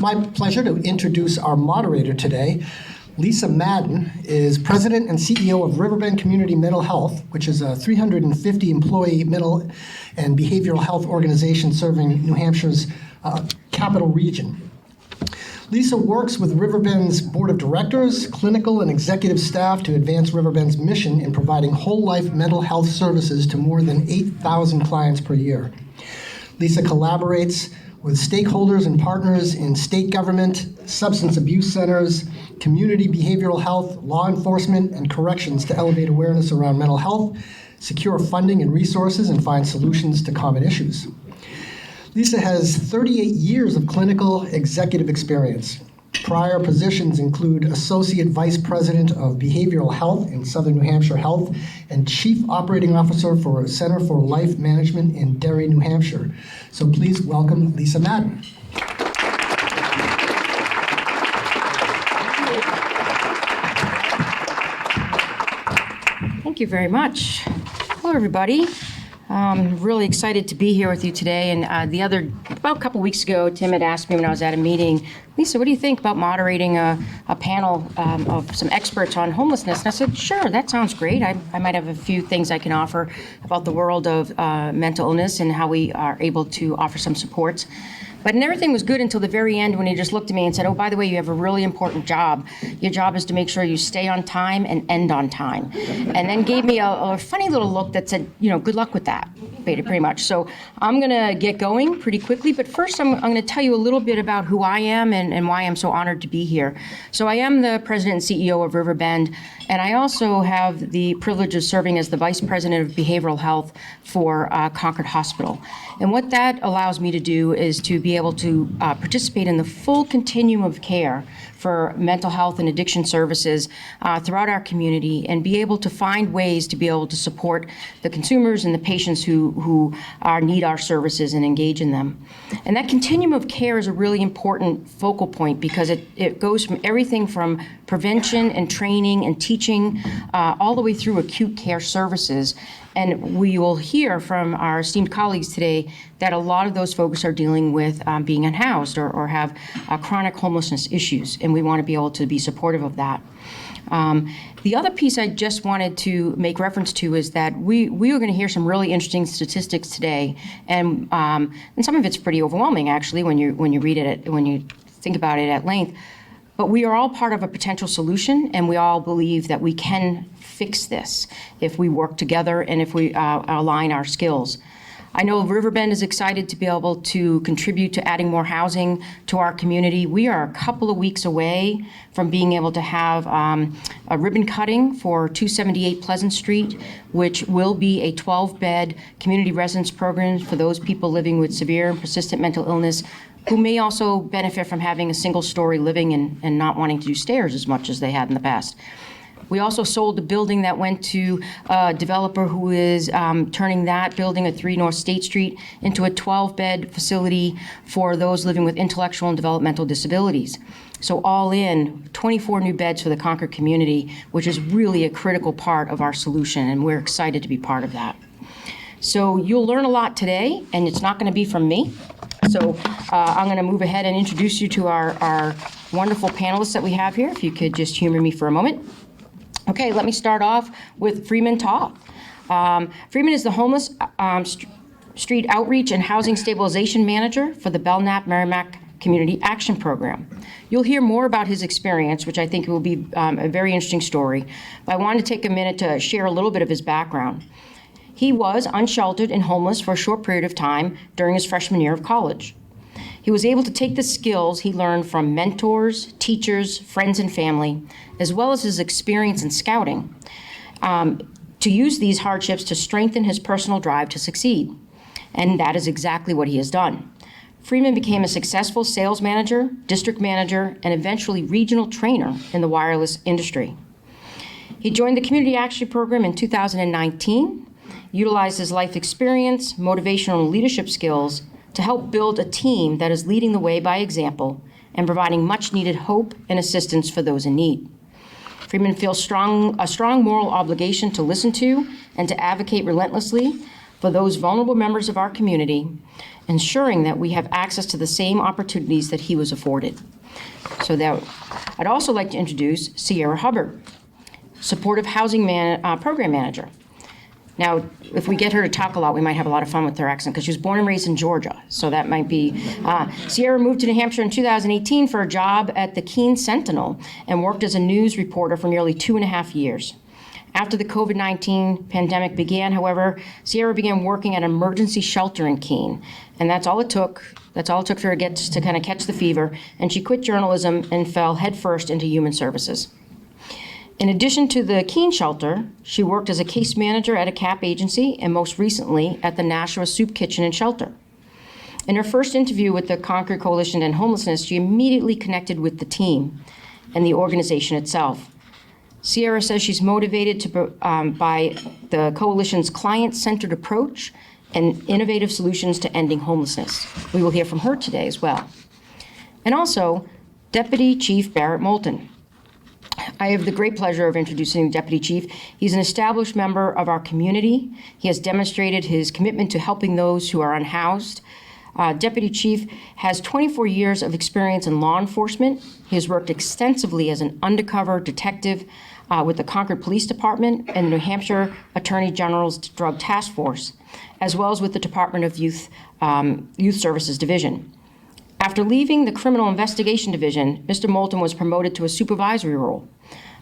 my pleasure to introduce our moderator today. Lisa Madden is President and CEO of Riverbend Community Mental Health, which is a 350-employee mental and behavioral health organization serving New Hampshire's capital region. Lisa works with Riverbend's board of directors, clinical and executive staff to advance Riverbend's mission in providing whole-life mental health services to more than 8,000 clients per year. Lisa collaborates with stakeholders and partners in state government, substance abuse centers, community behavioral health, law enforcement, and corrections to elevate awareness around mental health, secure funding and resources, and find solutions to common issues. Lisa has 38 years of clinical executive experience. Prior positions include Associate Vice President of Behavioral Health in Southern New Hampshire Health and Chief Operating Officer for Center for Life Management in Derry, New Hampshire. So please welcome Lisa Madden. Thank you very much. Hello, everybody. I'm really excited to be here with you today. And about a couple weeks ago, Tim had asked me when I was at a meeting, Lisa, what do you think about moderating a panel of some experts on homelessness? And I said, sure, that sounds great. I might have a few things I can offer about the world of mental illness and how we are able to offer some supports. But everything was good until the very end when he just looked at me and said, oh, by the way, you have a really important job. Your job is to make sure you stay on time and end on time. And then gave me a funny little look that said, good luck with that, pretty much. So I'm going to get going pretty quickly. But first, I'm going to tell you a little bit about who I am and why I'm so honored to be here. So I am the president and CEO of Riverbend. And I also have the privilege of serving as the vice president of behavioral health for Concord Hospital. And what that allows me to do is to be able to participate in the full continuum of care for mental health and addiction services throughout our community and be able to find ways to be able to support the consumers and the patients who need our services and engage in them. And that continuum of care is a really important focal point because it goes from everything from prevention and training and teaching all the way through acute care services. And we will hear from our esteemed colleagues today that a lot of those folks are dealing with being unhoused or have chronic homelessness issues, and we want to be able to be supportive of that. The other piece I just wanted to make reference to is that we are going to hear some really interesting statistics today, and some of it's pretty overwhelming actually when you read it, when you think about it at length. But we are all part of a potential solution, and we all believe that we can fix this if we work together and if we align our skills. I know Riverbend is excited to be able to contribute to adding more housing to our community. We are a couple of weeks away from being able to have a ribbon cutting for 278 Pleasant Street, which will be a 12-bed community residence program for those people living with severe and persistent mental illness who may also benefit from having a single-story living and not wanting to do stairs as much as they had in the past. We also sold the building that went to a developer who is turning that building at 3 North State Street into a 12-bed facility for those living with intellectual and developmental disabilities. So all in, 24 new beds for the Concord community, which is really a critical part of our solution, and we're excited to be part of that. So you'll learn a lot today, and it's not going to be from me. So I'm going to move ahead and introduce you to our wonderful panelists that we have here. If you could just humor me for a moment. Okay, let me start off with Freeman Toth. Freeman is the Homeless Street Outreach and Housing Stabilization Manager for the Belknap-Merrimack Community Action Program. You'll hear more about his experience, which I think will be a very interesting story. But I wanted to take a minute to share a little bit of his background. He was unsheltered and homeless for a short period of time during his freshman year of college. He was able to take the skills he learned from mentors, teachers, friends, and family, as well as his experience in scouting, to use these hardships to strengthen his personal drive to succeed. And that is exactly what he has done. Freeman became a successful sales manager, district manager, and eventually regional trainer in the wireless industry. He joined the Community Action Program in 2019, utilized his life experience, motivational and leadership skills to help build a team that is leading the way by example and providing much needed hope and assistance for those in need. Freeman feels a strong moral obligation to listen to and to advocate relentlessly for those vulnerable members of our community ensuring that we have access to the same opportunities that he was afforded. So that I'd also like to introduce Sieera Hubbard, Supportive Housing Program Manager. Now, if we get her to talk a lot, we might have a lot of fun with her accent, because she was born and raised in Georgia, so that might be. Sieera moved to New Hampshire in 2018 for a job at the Keene Sentinel and worked as a news reporter for nearly 2.5 years. After the COVID-19 pandemic began, however, Sieera began working at an emergency shelter in Keene, and that's all it took. That's all it took for her to kind of catch the fever, and she quit journalism and fell headfirst into human services. In addition to the Keene shelter, she worked as a case manager at a CAP agency and most recently at the Nashua Soup Kitchen and Shelter. In her first interview with the Concord Coalition and Homelessness, she immediately connected with the team and the organization itself. Sieera says she's motivated by the coalition's client-centered approach and innovative solutions to ending homelessness. We will hear from her today as well. And also, Deputy Chief Barrett Moulton. I have the great pleasure of introducing Deputy Chief. He's an established member of our community. He has demonstrated his commitment to helping those who are unhoused. Deputy Chief has 24 years of experience in law enforcement. He has worked extensively as an undercover detective with the Concord Police Department and the New Hampshire Attorney General's Drug Task Force, as well as with the Department of Youth Services Division. After leaving the Criminal Investigation Division, Mr. Moulton was promoted to a supervisory role.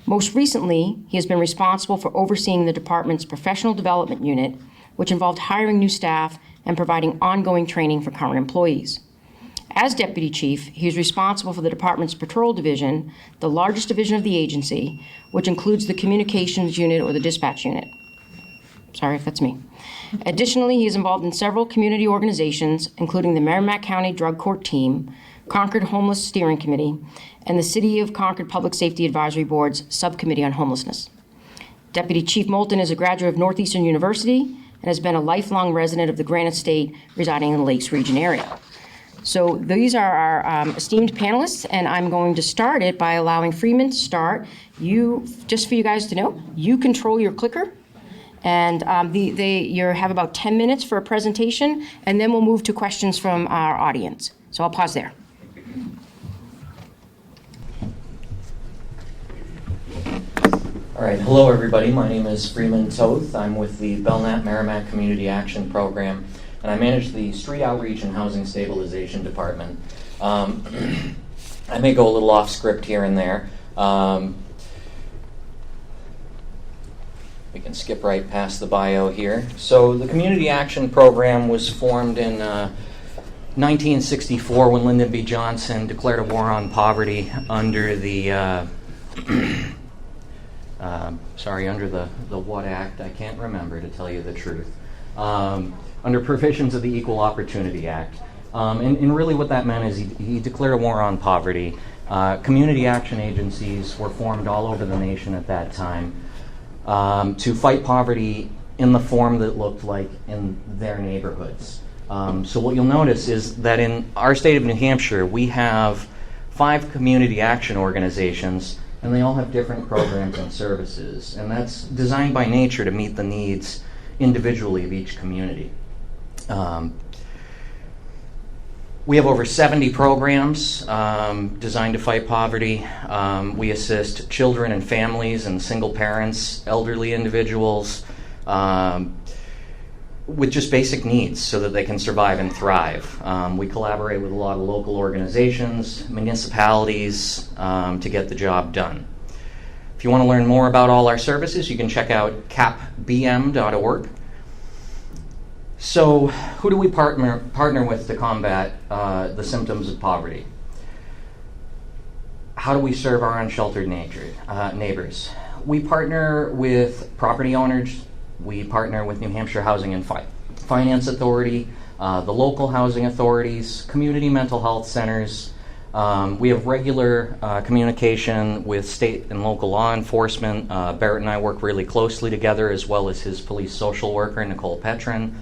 Most recently, he has been responsible for overseeing the department's professional development unit, which involved hiring new staff and providing ongoing training for current employees. As Deputy Chief, he is responsible for the department's patrol division, the largest division of the agency, which includes the communications unit or the dispatch unit. Sorry if that's me. Additionally, he is involved in several community organizations, including the Merrimack County Drug Court Team, Concord Homeless Steering Committee, and the City of Concord Public Safety Advisory Board's Subcommittee on Homelessness. Deputy Chief Moulton is a graduate of Northeastern University and has been a lifelong resident of the Granite State, residing in the Lakes region area. So these are our esteemed panelists, and I'm going to start it by allowing Freeman to start. Just for you guys to know, you control your clicker. And you have about 10 minutes for a presentation, and then we'll move to questions from our audience. So I'll pause there. All right, hello everybody. My name is Freeman Toth. I'm with the Belknap Merrimack Community Action Program, and I manage the Street Outreach and Housing Stabilization Department. I may go a little off script here and there. We can skip right past the bio here. So the Community Action Program was formed in 1964 when Lyndon B. Johnson declared a war on poverty under the under the what act? I can't remember, to tell you the truth. Under provisions of the Equal Opportunity Act. And really what that meant is he declared a war on poverty. Community action agencies were formed all over the nation at that time to fight poverty in the form that it looked like in their neighborhoods. So what you'll notice is that in our state of New Hampshire, we have 5 community action organizations, and they all have different programs and services. And that's designed by nature to meet the needs individually of each community. We have over 70 programs designed to fight poverty. We assist children and families and single parents, elderly individuals, with just basic needs so that they can survive and thrive. We collaborate with a lot of local organizations, municipalities, to get the job done. If you want to learn more about all our services, you can check out capbm.org. So who do we partner with to combat the symptoms of poverty? How do we serve our unsheltered neighbors? We partner with property owners. We partner with New Hampshire Housing and Finance Authority, the local housing authorities, community mental health centers. We have regular communication with state and local law enforcement. Barrett and I work really closely together, as well as his police social worker, Nicole Petrin.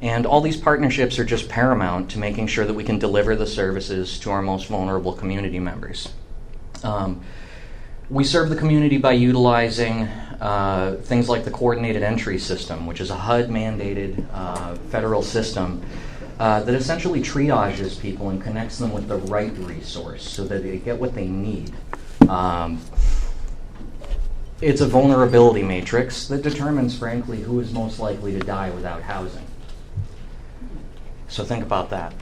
And all these partnerships are just paramount to making sure that we can deliver the services to our most vulnerable community members. We serve the community by utilizing things like the Coordinated Entry System, which is a HUD-mandated federal system that essentially triages people and connects them with the right resource so that they get what they need. It's a vulnerability matrix that determines, frankly, who is most likely to die without housing. So think about that.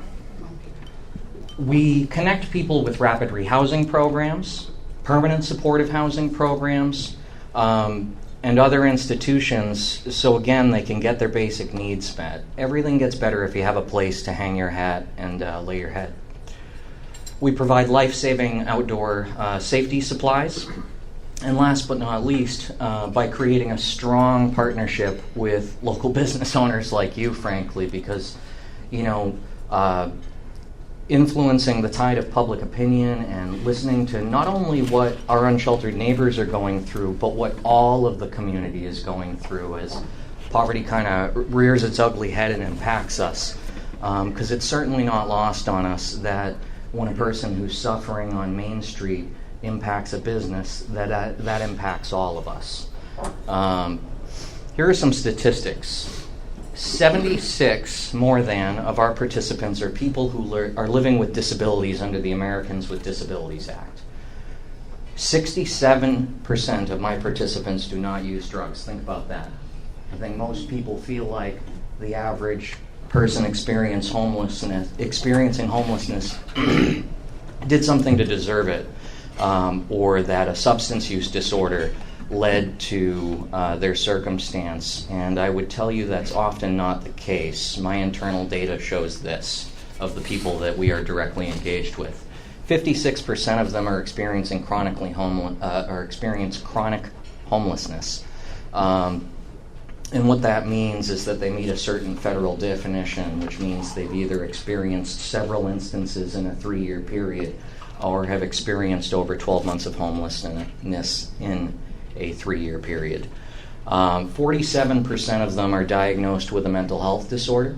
We connect people with rapid rehousing programs, permanent supportive housing programs, and other institutions, so again, they can get their basic needs met. Everything gets better if you have a place to hang your hat and lay your head. We provide life-saving outdoor safety supplies. And last but not least, by creating a strong partnership with local business owners like you, frankly, because, influencing the tide of public opinion and listening to not only what our unsheltered neighbors are going through, but what all of the community is going through as poverty kind of rears its ugly head and impacts us. Because it's certainly not lost on us that when a person who's suffering on Main Street impacts a business, that impacts all of us. Here are some statistics. 76 more than of our participants are people who are living with disabilities under the Americans with Disabilities Act. 67% of my participants do not use drugs. Think about that. I think most people feel like the average person experiencing homelessness did something to deserve it, or that a substance use disorder led to their circumstance, and I would tell you that's often not the case. My internal data shows this of the people that we are directly engaged with. 56% of them are experiencing chronic homelessness. And what that means is that they meet a certain federal definition, which means they've either experienced several instances in a 3-year period or have experienced over 12 months of homelessness in a 3-year period. 47% of them are diagnosed with a mental health disorder.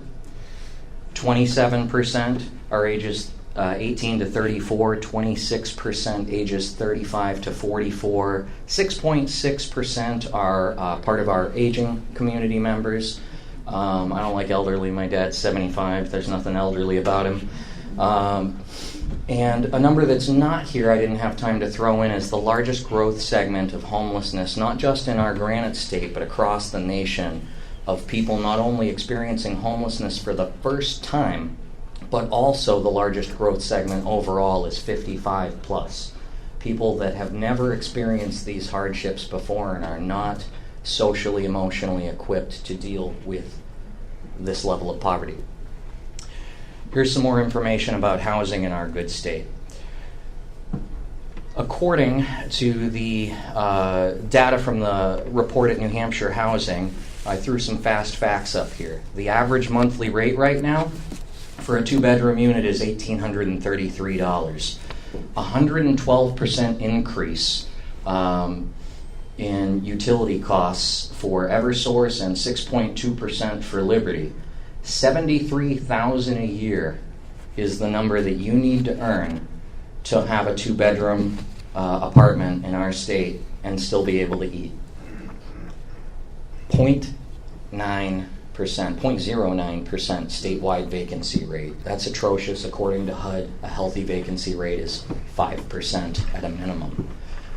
27% are ages 18 to 34, 26% ages 35 to 44, 6.6% are part of our aging community members. I don't like elderly. My dad's 75. There's nothing elderly about him. And a number that's not here, I didn't have time to throw in, is the largest growth segment of homelessness, not just in our Granite State, but across the nation, of people not only experiencing homelessness for the first time, but also the largest growth segment overall is 55 plus. People that have never experienced these hardships before and are not socially, emotionally equipped to deal with this level of poverty. Here's some more information about housing in our good state. According to the data from the report at New Hampshire Housing, I threw some fast facts up here. The average monthly rate right now for a 2-bedroom unit is $1,833. 112% increase in utility costs for Eversource and 6.2% for Liberty. $73,000 a year is the number that you need to earn to have a 2-bedroom apartment in our state and still be able to eat. 0.09% statewide vacancy rate. That's atrocious. According to HUD, a healthy vacancy rate is 5% at a minimum.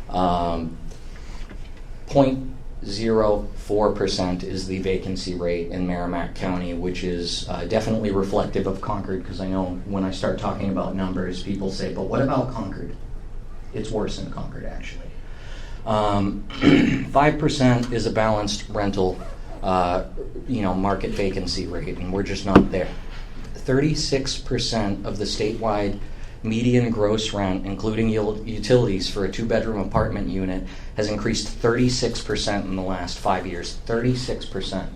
0.04% is the vacancy rate in Merrimack County, which is definitely reflective of Concord, because I know when I start talking about numbers, people say, but what about Concord? It's worse in Concord, actually. 5% is a balanced rental market vacancy rate, and we're just not there. 36% of the statewide median gross rent, including utilities for a 2-bedroom apartment unit, has increased 36% in the last 5 years. 36%.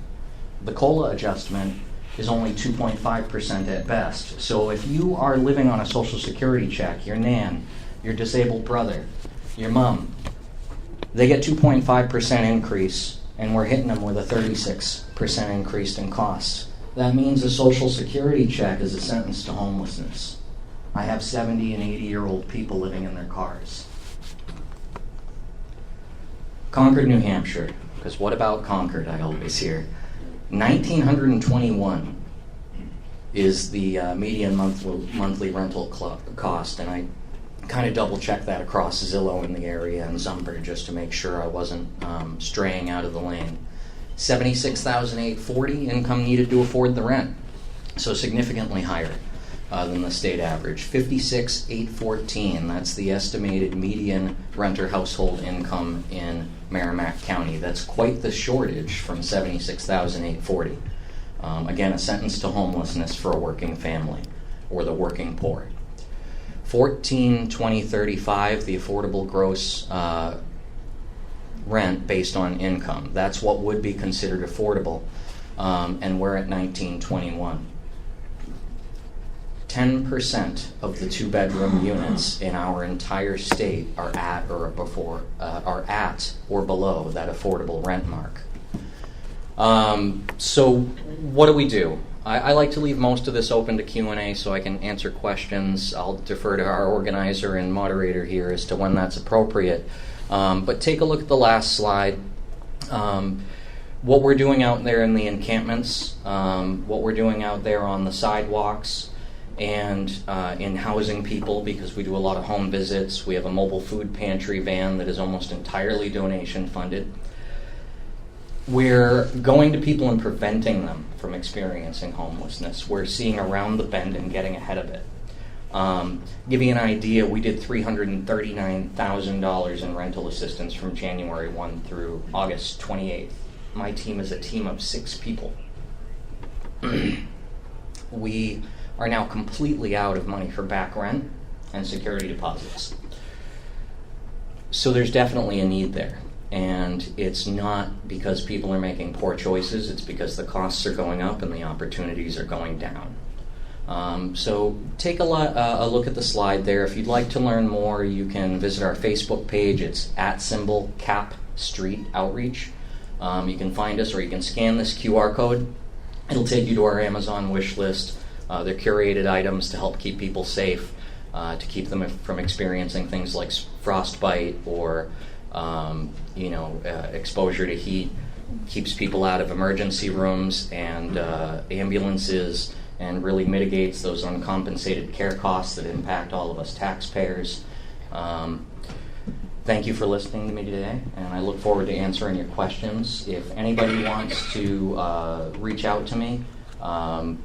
The COLA adjustment is only 2.5% at best. So if you are living on a Social Security check, your nan, your disabled brother, your mom, they get 2.5% increase, and we're hitting them with a 36% increase in costs. That means a Social Security check is a sentence to homelessness. I have 70 and 80-year-old people living in their cars. Concord, New Hampshire, because what about Concord, I always hear. 1,921 is the median monthly rental cost, and I kind of double-checked that across Zillow in the area and Zumper just to make sure I wasn't straying out of the lane. $76,840 income needed to afford the rent, so significantly higher than the state average. $56,814, that's the estimated median renter household income in Merrimack County. That's quite the shortage from $76,840. Again, a sentence to homelessness for a working family or the working poor. 14, 20, 35, the affordable gross rent based on income. That's what would be considered affordable, and we're at 1921. 10% of the two-bedroom units in our entire state are at or below that affordable rent mark. So what do? I like to leave most of this open to Q&A so I can answer questions. I'll defer to our organizer and moderator here as to when that's appropriate. But take a look at the last slide. What we're doing out there in the encampments, what we're doing out there on the sidewalks, and in housing people, because we do a lot of home visits. We have a mobile food pantry van that is almost entirely donation funded. We're going to people and preventing them from experiencing homelessness. We're seeing around the bend and getting ahead of it. Give you an idea, we did $339,000 in rental assistance from January 1 through August 28th. My team is a team of 6 people. We are now completely out of money for back rent and security deposits. So there's definitely a need there. And it's not because people are making poor choices, it's because the costs are going up and the opportunities are going down. So take a look at the slide there. If you'd like to learn more, you can visit our Facebook page. It's @Cap Street Outreach. You can find us, or you can scan this QR code. It'll take you to our Amazon wish list. They're curated items to help keep people safe, to keep them from experiencing things like frostbite or exposure to heat. Keeps people out of emergency rooms and ambulances, and really mitigates those uncompensated care costs that impact all of us taxpayers. Thank you for listening to me today, and I look forward to answering your questions. If anybody wants to reach out to me,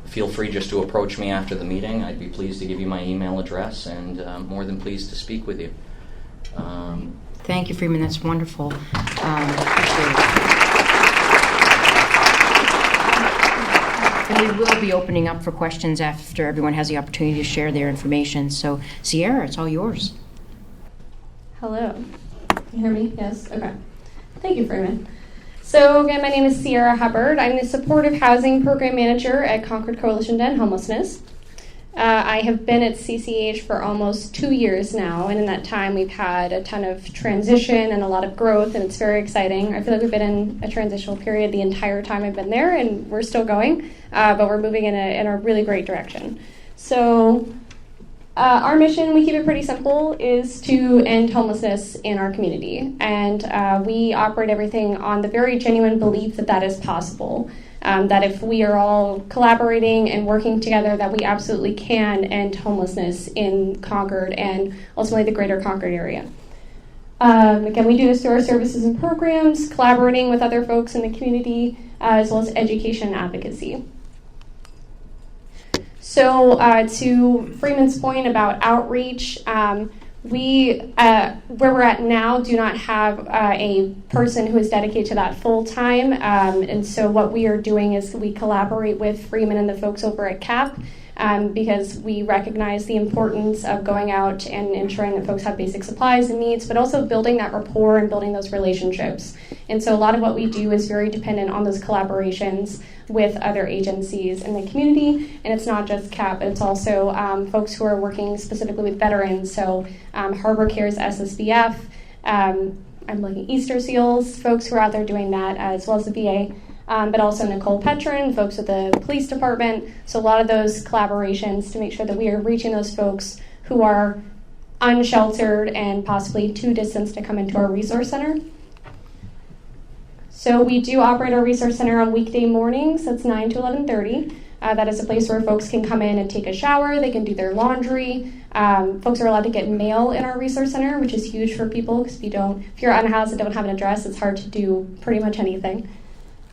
feel free just to approach me after the meeting. I'd be pleased to give you my email address, and more than pleased to speak with you. Thank you, Freeman. That's wonderful. Appreciate it. And we will be opening up for questions after everyone has the opportunity to share their information. So, Sieera, it's all yours. Hello. Can you hear me? Yes? Okay. Thank you, Freeman. So, again, my name is Sieera Hubbard. I'm the Supportive Housing Program Manager at Concord Coalition to End Homelessness. I have been at CCH for almost 2 years now, and in that time we've had a ton of transition and a lot of growth, and it's very exciting. I feel like we've been in a transitional period the entire time I've been there, and we're still going, but we're moving in a really great direction. So our mission, we keep it pretty simple, is to end homelessness in our community, and we operate everything on the very genuine belief that that is possible. That if we are all collaborating and working together, that we absolutely can end homelessness in Concord and ultimately the greater Concord area. Again, we do this through our services and programs, collaborating with other folks in the community, as well as education and advocacy. So to Freeman's point about outreach, we, where we're at now, do not have a person who is dedicated to that full time. And so what we are doing is we collaborate with Freeman and the folks over at CAP because we recognize the importance of going out and ensuring that folks have basic supplies and needs, but also building that rapport and building those relationships. And so a lot of what we do is very dependent on those collaborations with other agencies in the community, and it's not just CAP, it's also folks who are working specifically with veterans, so Harbor Care's SSVF, I'm looking Easter Seals, folks who are out there doing that, as well as the VA, but also Nicole Petrin, folks with the police department, so a lot of those collaborations to make sure that we are reaching those folks who are unsheltered and possibly too distant to come into our resource center. So we do operate our resource center on weekday mornings. That's 9 to 11:30. That is a place where folks can come in and take a shower, they can do their laundry. Folks are allowed to get mail in our resource center, which is huge for people, because if you're unhoused and don't have an address, it's hard to do pretty much anything.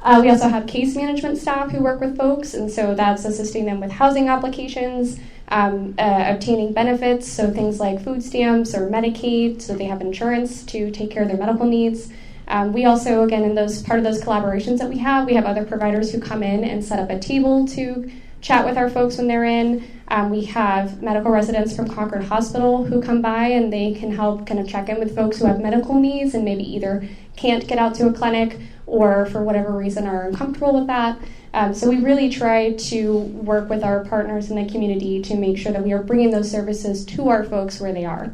We also have case management staff who work with folks, and so that's assisting them with housing applications, obtaining benefits, so things like food stamps or Medicaid, so they have insurance to take care of their medical needs. We also, again, in part of those collaborations that we have other providers who come in and set up a table to chat with our folks when they're in. We have medical residents from Concord Hospital who come by, and they can help kind of check in with folks who have medical needs and maybe either can't get out to a clinic or for whatever reason are uncomfortable with that. So we really try to work with our partners in the community to make sure that we are bringing those services to our folks where they are.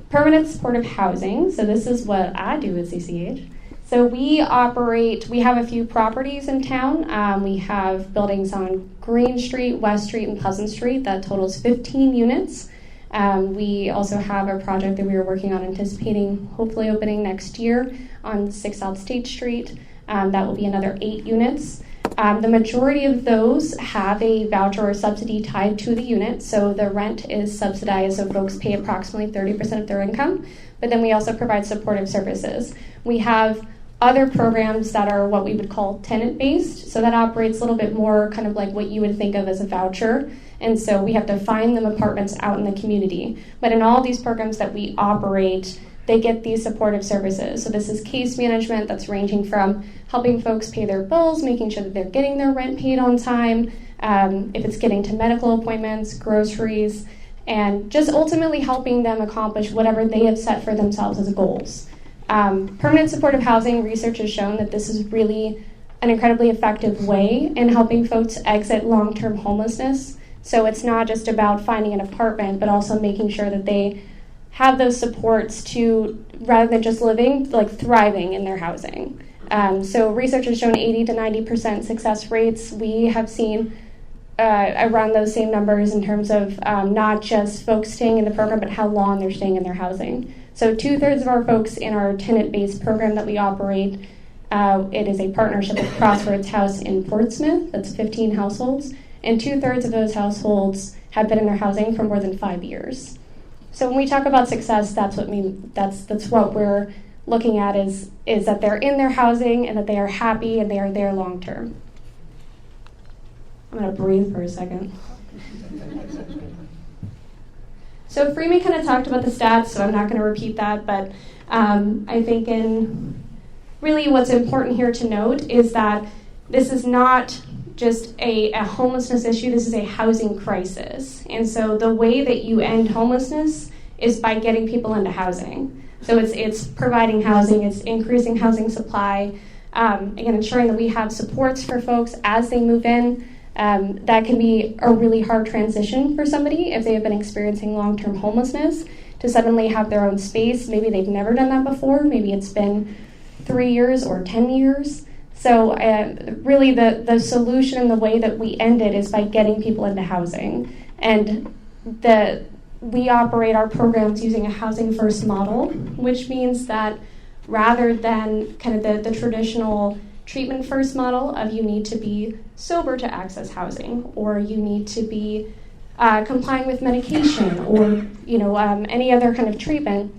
Permanent supportive housing. So this is what I do at CCH. So we have a few properties in town. We have buildings on Green Street, West Street, and Pleasant Street that totals 15 units. We also have a project that we are working on, anticipating hopefully opening next year on 6 South State Street. That will be another 8 units. The majority of those have a voucher or subsidy tied to the unit, so the rent is subsidized, so folks pay approximately 30% of their income, but then we also provide supportive services. We have other programs that are what we would call tenant-based, so that operates a little bit more kind of like what you would think of as a voucher, and so we have to find them apartments out in the community. But in all these programs that we operate, they get these supportive services. So this is case management that's ranging from helping folks pay their bills, making sure that they're getting their rent paid on time, if it's getting to medical appointments, groceries, and just ultimately helping them accomplish whatever they have set for themselves as goals. Permanent supportive housing research has shown that this is really an incredibly effective way in helping folks exit long-term homelessness. So it's not just about finding an apartment, but also making sure that they have those supports to, rather than just living, like thriving in their housing. So research has shown 80 to 90% success rates. We have seen around those same numbers in terms of not just folks staying in the program, but how long they're staying in their housing. So 2/3 of our folks in our tenant-based program that we operate, it is a partnership with Crossroads House in Portsmouth, that's 15 households, and 2/3 of those households have been in their housing for more than 5 years. So when we talk about success, that's what we're looking at is that they're in their housing and that they are happy and they are there long term. I'm going to breathe for a second. So Freeman kind of talked about the stats, so I'm not going to repeat that, but I think really what's important here to note is that this is not just a homelessness issue, this is a housing crisis. And so the way that you end homelessness is by getting people into housing. So it's providing housing, it's increasing housing supply, again, ensuring that we have supports for folks as they move in. That can be a really hard transition for somebody if they have been experiencing long-term homelessness to suddenly have their own space. Maybe they've never done that before. Maybe it's been 3 years or 10 years. So really the solution and the way that we end it is by getting people into housing. And we operate our programs using a housing first model, which means that rather than kind of the traditional treatment first model of you need to be sober to access housing, or you need to be complying with medication, or any other kind of treatment,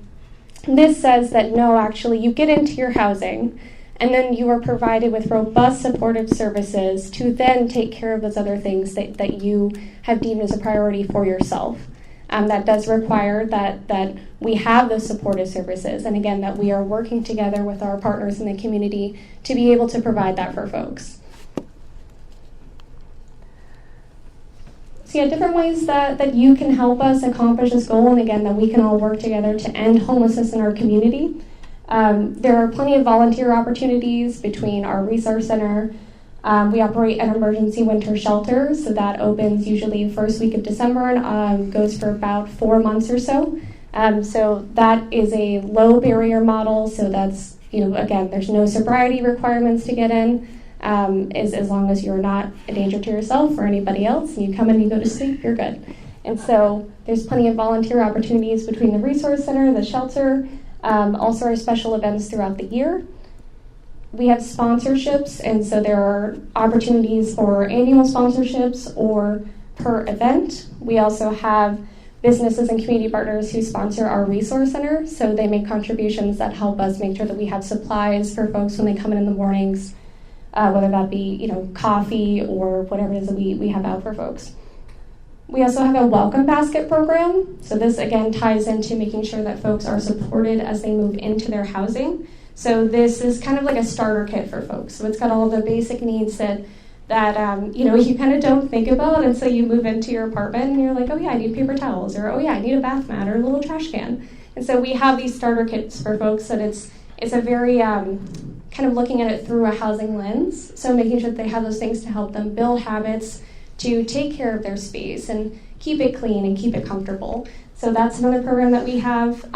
this says that no, actually you get into your housing and then you are provided with robust supportive services to then take care of those other things that you have deemed as a priority for yourself. That does require that we have those supportive services, and again, that we are working together with our partners in the community to be able to provide that for folks. So different ways that you can help us accomplish this goal, and again, that we can all work together to end homelessness in our community. There are plenty of volunteer opportunities between our resource center. We operate an emergency winter shelter, so that opens usually first week of December and goes for about 4 months or so. So that is a low barrier model, so that's, again, there's no sobriety requirements to get in, as long as you're not a danger to yourself or anybody else, and you come in and you go to sleep, you're good. And so there's plenty of volunteer opportunities between the resource center, the shelter, also our special events throughout the year. we have sponsorships, and so there are opportunities for annual sponsorships or per event. We also have businesses and community partners who sponsor our resource center, so they make contributions that help us make sure that we have supplies for folks when they come in the mornings, whether that be coffee or whatever it is that we have out for folks. We also have a welcome basket program. So this again ties into making sure that folks are supported as they move into their housing. So this is kind of like a starter kit for folks. So it's got all the basic needs that you kind of don't think about, and so you move into your apartment and you're like, oh yeah, I need paper towels, or oh yeah, I need a bath mat or a little trash can. And so we have these starter kits for folks that it's a very kind of looking at it through a housing lens. So making sure that they have those things to help them build habits to take care of their space and keep it clean and keep it comfortable. So that's another program that we have.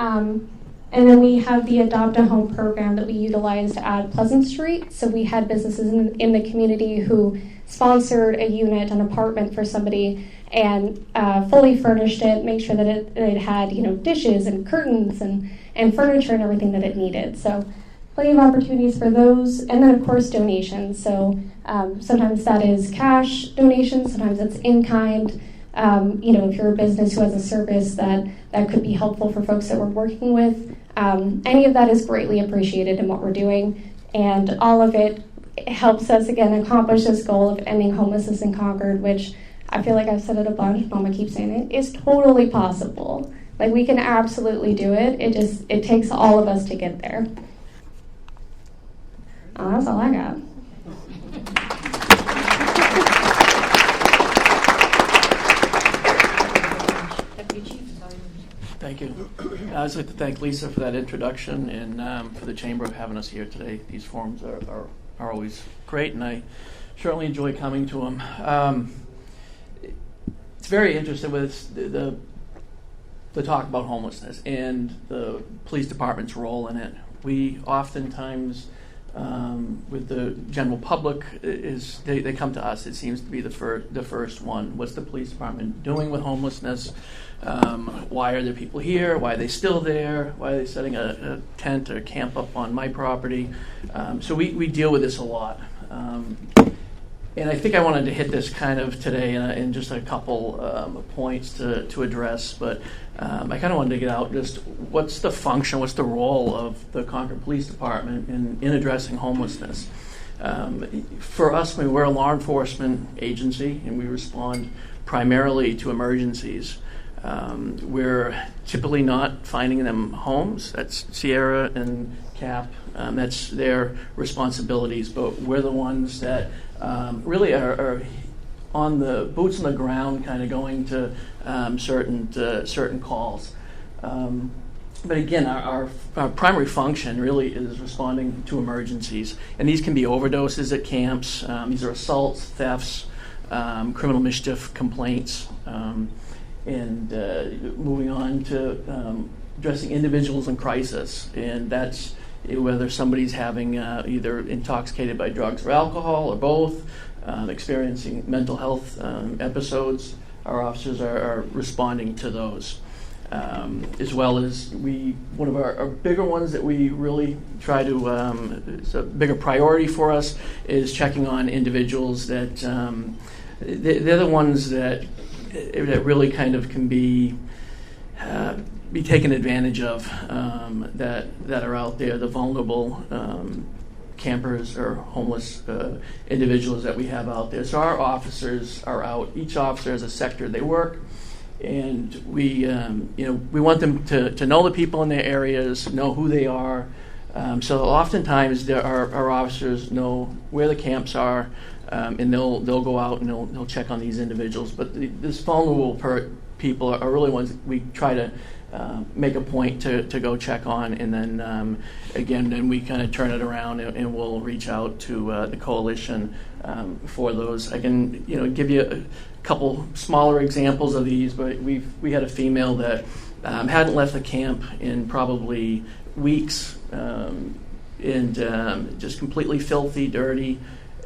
And then we have the Adopt a Home program that we utilized at Pleasant Street. So we had businesses in the community who sponsored a unit, an apartment for somebody, and fully furnished it, make sure that it had dishes and curtains and furniture and everything that it needed. So plenty of opportunities for those. And then of course donations. So sometimes that is cash donations, sometimes it's in kind. If you're a business who has a service that could be helpful for folks that we're working with, any of that is greatly appreciated in what we're doing, and all of it helps us again accomplish this goal of ending homelessness in Concord, which I feel like I've said it a bunch, but I'm gonna keep saying it, is totally possible. Like, we can absolutely do it. It takes all of us to get there. Oh, that's all I got. Thank you. I'd just like to thank Lisa for that introduction and for the Chamber of having us here today. These forums are always great, and I certainly enjoy coming to them. It's very interesting with the talk about homelessness and the police department's role in it. We oftentimes, with the general public, they come to us. It seems to be the first one. What's the police department doing with homelessness? Why are there people here? Why are they still there? Why are they setting a tent or camp up on my property? So we deal with this a lot. And I think I wanted to hit this kind of today in just a couple points to address, but I kind of wanted to get out just what's the function, what's the role of the Concord Police Department in addressing homelessness. For us, we're a law enforcement agency, and we respond primarily to emergencies. We're typically not finding them homes. That's Sieera and Cap. That's their responsibilities, but we're the ones that really are on the boots on the ground, kind of going to certain calls. But again, our primary function really is responding to emergencies, and these can be overdoses at camps. These are assaults, thefts, criminal mischief complaints, and moving on to addressing individuals in crisis, and that's whether somebody's having either intoxicated by drugs or alcohol or both, experiencing mental health episodes. Our officers are responding to those, as well as one of our bigger ones that we really try to, it's a bigger priority for us, is checking on individuals that they're the ones that really kind of can be taken advantage of, that are out there, the vulnerable campers or homeless individuals that we have out there. So our officers are out. Each officer has a sector they work, and we want them to know the people in their areas, know who they are. So oftentimes our officers know where the camps are, and they'll go out and they'll check on these individuals. But this vulnerable people are really ones we try to make a point to go check on, and then then we kind of turn it around and we'll reach out to the coalition for those. I can give you a couple smaller examples of these, but we had a female that hadn't left the camp in probably weeks, and just completely filthy, dirty.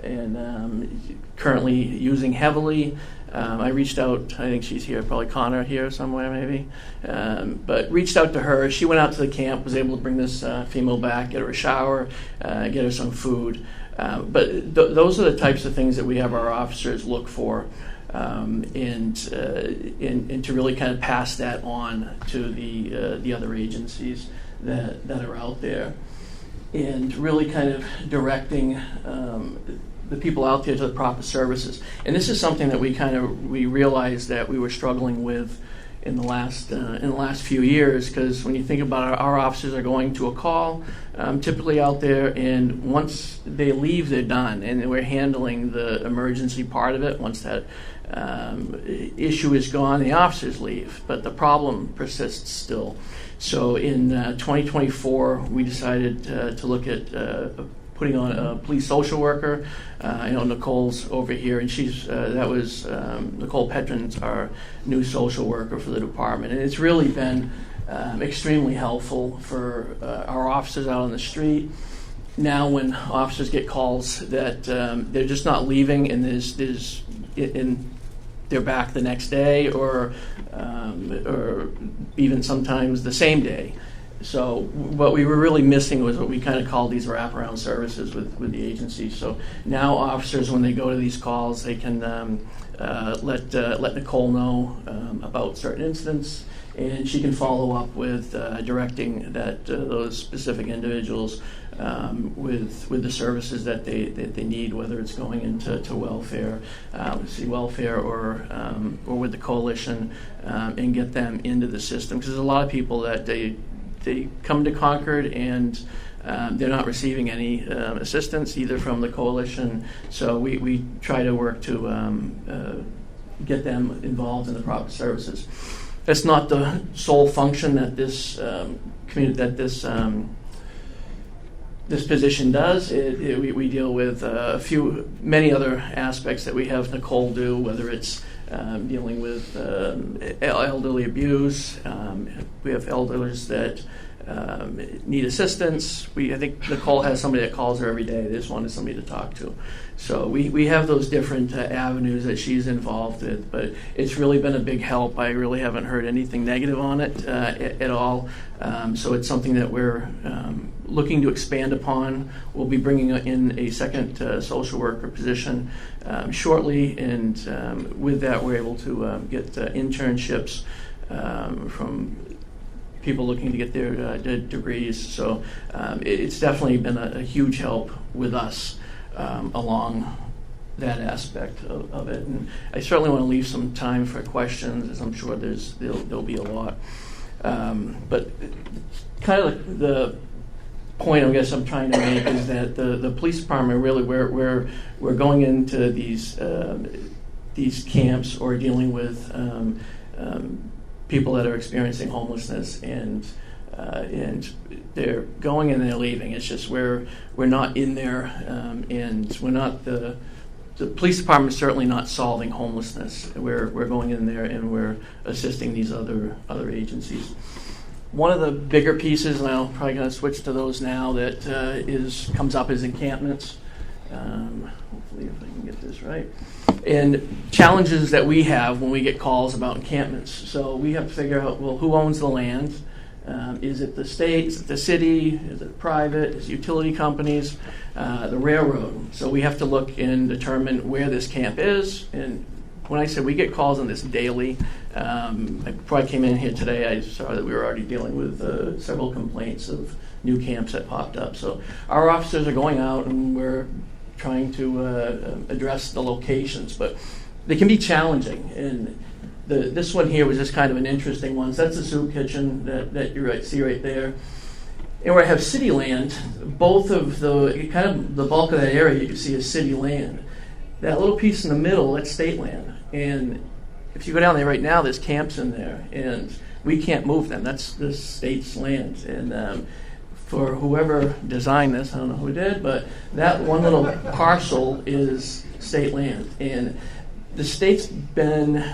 and currently using heavily. I reached out, I think she's here, probably Connor here somewhere maybe, but reached out to her. She went out to the camp, was able to bring this female back, get her a shower, get her some food. But those are the types of things that we have our officers look for, and to really kind of pass that on to the other agencies that are out there, and really kind of directing the people out there to the proper services. And this is something that we realized that we were struggling with in the last few years, because when you think about it, our officers are going to a call, typically out there, and once they leave, they're done, and we're handling the emergency part of it. Once that issue is gone, the officers leave, but the problem persists still. So in 2024, we decided to look at putting on a police social worker. I know Nicole's over here, and that was Nicole Petron's our new social worker for the department, and it's really been extremely helpful for our officers out on the street. Now, when officers get calls that they're just not leaving, and they're back the next day, or even sometimes the same day. So what we were really missing was what we kind of call these wraparound services with the agency. So now officers, when they go to these calls, they can let Nicole know about certain incidents, and she can follow up with directing those specific individuals with the services that they need, whether it's going into welfare, city welfare, or with the coalition, and get them into the system. Because there's a lot of people that they come to Concord and they're not receiving any assistance either from the coalition. So we try to work to get them involved in the proper services. That's not the sole function that this this position does. We deal with many other aspects that we have Nicole do, whether it's dealing with elderly abuse. We have elders that need assistance. I think Nicole has somebody that calls her every day. They just wanted somebody to talk to. So we have those different avenues that she's involved with, but it's really been a big help. I really haven't heard anything negative on it at all. So it's something that we're looking to expand upon. We'll be bringing in a second social worker position shortly, and with that we're able to get internships from people looking to get their degrees. So it's definitely been a huge help with us along that aspect of it. And I certainly want to leave some time for questions, as I'm sure there'll be a lot. But kind of the point I guess I'm trying to make is that the police department really we're going into these camps or dealing with people that are experiencing homelessness, and they're going and they're leaving. It's just we're not in there, and we're not the police department is certainly not solving homelessness. We're going in there and we're assisting these other agencies. One of the bigger pieces, and I'm probably going to switch to those now, that comes up is encampments. Hopefully, if I can get this right. And challenges that we have when we get calls about encampments. So we have to figure out, well, who owns the land? Is it the state? Is it the city? Is it private? Is it utility companies? The railroad? So we have to look and determine where this camp is. And when I say we get calls on this daily, before I came in here today, I saw that we were already dealing with several complaints of new camps that popped up. So our officers are going out and we're trying to address the locations, but they can be challenging. And this one here was just kind of an interesting one. So that's the soup kitchen that you see right there. And where I have city land, both of the bulk of that area you can see is city land. That little piece in the middle, that's state land. And if you go down there right now, there's camps in there, and we can't move them. That's the state's land. And for whoever designed this, I don't know who did, but that one little parcel is state land. And the state's been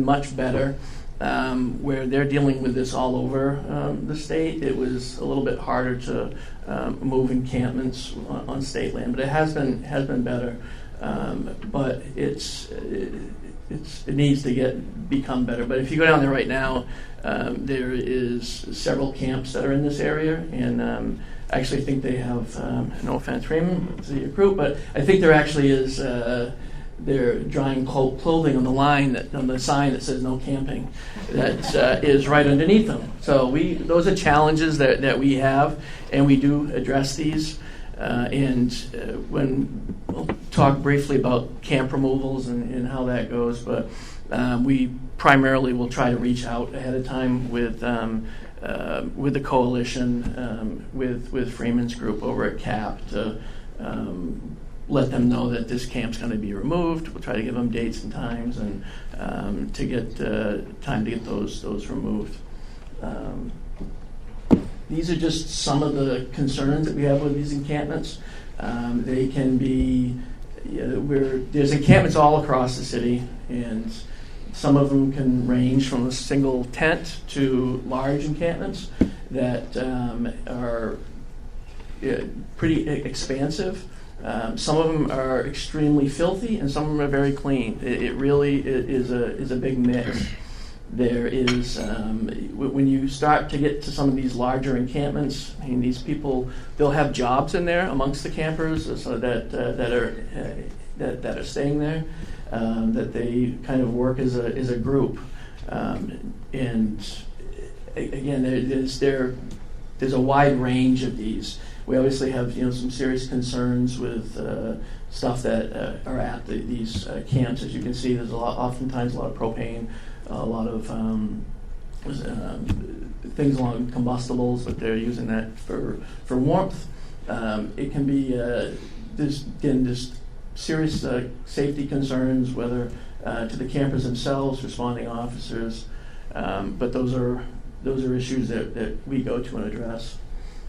much better where they're dealing with this all over the state. It was a little bit harder to move encampments on state land, but it has been better. But it needs to become better. But if you go down there right now, there is several camps that are in this area, and I actually think they have, no offense, Freeman, to your group, but I think there actually is, they're drying clothing on the sign that says no camping, that is right underneath them. So those are challenges that we have, and we do address these. When we'll talk briefly about camp removals and how that goes, but we primarily will try to reach out ahead of time with the coalition, with Freeman's group over at CAP to let them know that this camp's going to be removed. We'll try to give them dates and times and to get time to get those removed. These are just some of the concerns that we have with these encampments. They can be, there's encampments all across the city, and some of them can range from a single tent to large encampments that are pretty expansive. Some of them are extremely filthy, and some of them are very clean. It really is a big mix. There is, when you start to get to some of these larger encampments, I mean, these people, they'll have jobs in there amongst the campers so that are staying there, that they kind of work as a group. And again, there's a wide range of these. We obviously have some serious concerns with stuff that are at these camps. As you can see, there's oftentimes a lot of propane, a lot of things along combustibles, but they're using that for warmth. It can be just serious safety concerns, whether to the campers themselves, responding officers, but those are issues that we go to and address.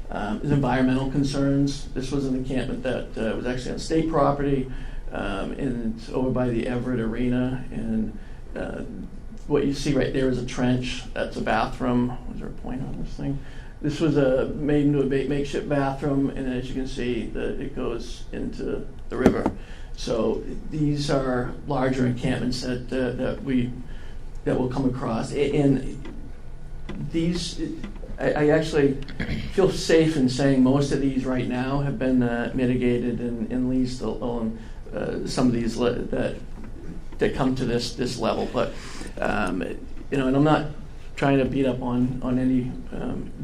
There's environmental concerns. This was an encampment that was actually on state property, and over by the Everett Arena, and what you see right there is a trench. That's a bathroom. Was there a point on this thing? This was made into a makeshift bathroom, and as you can see, it goes into the river. So these are larger encampments that we'll come across, and these. I actually feel safe in saying most of these right now have been mitigated and leased on some of these that come to this level. But and I'm not trying to beat up on any